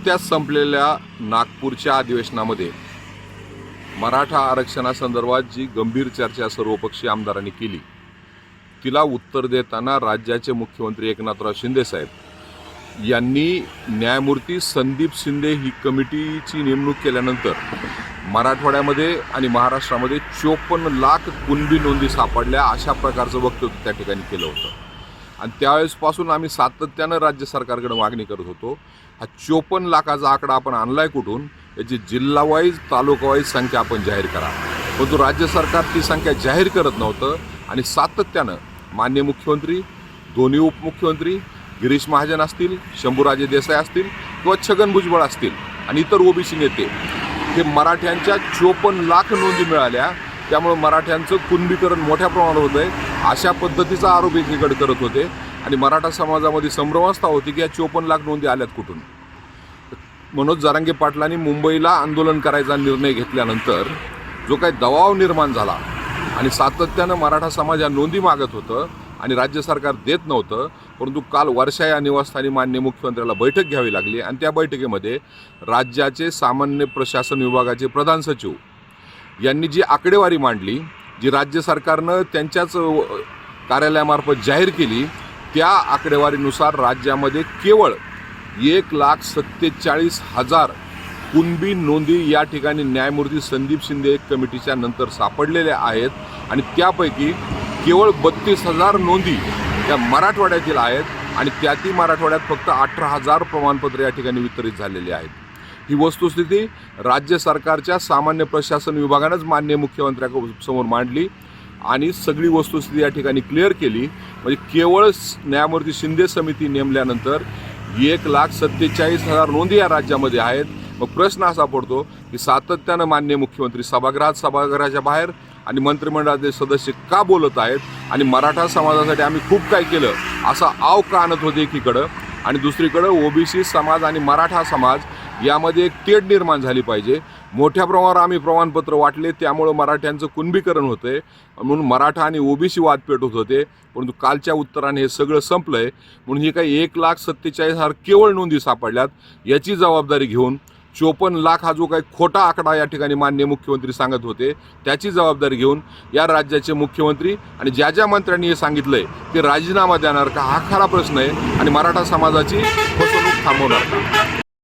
नुकत्याच संपलेल्या नागपूरच्या अधिवेशनामध्ये मराठा आरक्षणासंदर्भात जी गंभीर चर्चा सर्वपक्षीय आमदारांनी केली तिला उत्तर देताना राज्याचे मुख्यमंत्री एकनाथराव शिंदे साहेब यांनी न्यायमूर्ती संदीप शिंदे ही कमिटीची नेमणूक केल्यानंतर मराठवाड्यामध्ये आणि महाराष्ट्रामध्ये 54 लाख कुणबी नोंदी सापडल्या अशा प्रकारचं वक्तव्य त्या ठिकाणी केलं होतं। आणि त्यावेळेसपासून आम्ही सातत्यानं राज्य सरकारकडे मागणी करत होतो, हा 54 लाखाचा आकडा आपण आणलाय कुठून, याची जिल्हावाईज तालुकावाईज संख्या आपण जाहीर करा। परंतु राज्य सरकार ती संख्या जाहीर करत नव्हतं आणि सातत्यानं माननीय मुख्यमंत्री, दोन्ही उपमुख्यमंत्री गिरीश महाजन असतील, शंभूराजे देसाई असतील किंवा छगन भुजबळ असतील आणि इतर ओबीसी नेते हे मराठ्यांच्या 54 लाख नोंदी मिळाल्या, त्यामुळे मराठ्यांचं कुणबीकरण मोठ्या प्रमाणात होत आहे अशा पद्धतीचा आरोप एकीकडे करत होते। आणि मराठा समाजामध्ये संभ्रमावस्था होती की या 54 लाख नोंदी आल्यात कुठून। मनोज जरांगे पाटलांनी मुंबईला आंदोलन करायचा निर्णय घेतल्यानंतर जो काही दबाव निर्माण झाला आणि सातत्यानं मराठा समाज या नोंदी मागत होतं आणि राज्य सरकार देत नव्हतं, परंतु काल वर्षा या निवासस्थानी माननीय मुख्यमंत्र्याला बैठक घ्यावी लागली आणि त्या बैठकीमध्ये राज्याचे सामान्य प्रशासन विभागाचे प्रधान सचिव यांनी जी आकडेवारी मांडली, जी राज्य सरकारनं त्यांच्याच कार्यालयामार्फत जाहीर केली, त्या आकडेवारीनुसार राज्यामध्ये केवळ 1,47,000 कुणबी नोंदी या ठिकाणी न्यायमूर्ती संदीप शिंदे कमिटीच्या नंतर सापडलेल्या आहेत आणि त्यापैकी केवळ 32,000 नोंदी या मराठवाड्यातील आहेत आणि त्यातील मराठवाड्यात फक्त 18,000 प्रमाणपत्र या ठिकाणी वितरित झालेली आहेत। ही वस्तुस्थिती राज्य सरकारच्या सामान्य प्रशासन विभागानंच माननीय मुख्यमंत्र्यांसमोर मांडली आणि सगळी वस्तुस्थिती या ठिकाणी क्लिअर केली। म्हणजे केवळ न्यायमूर्ती शिंदे समिती नेमल्यानंतर 1,47,000 नोंदी या राज्यामध्ये आहेत। मग प्रश्न असा पडतो की सातत्यानं माननीय मुख्यमंत्री सभागृहात, सभागृहाच्या बाहेर आणि मंत्रिमंडळाचे सदस्य का बोलत आहेत आणि मराठा समाजासाठी आम्ही खूप काय केलं असा आव का आणत होते एकीकडं, आणि दुसरीकडं ओबीसी समाज आणि मराठा समाज यामध्ये एक तेढ निर्माण झाली पाहिजे। मोठ्या प्रमाणावर आम्ही प्रमाणपत्र वाटले, त्यामुळं मराठ्यांचं कुणबीकरण होतंय म्हणून मराठा आणि ओबीसी वाद पेटत होते, परंतु कालच्या उत्तराने हे सगळं संपलंय। म्हणून हे काही 1,47,000 केवळ नोंदी सापडल्यात, याची जबाबदारी घेऊन 54 लाख हा जो काही खोटा आकडा या ठिकाणी माननीय मुख्यमंत्री सांगत होते त्याची जबाबदारी घेऊन या राज्याचे मुख्यमंत्री आणि ज्या ज्या मंत्र्यांनी हे सांगितलंय ते राजीनामा देणार का, हा खरा प्रश्न आहे। आणि मराठा समाजाची फसवणूक थांबवणार का?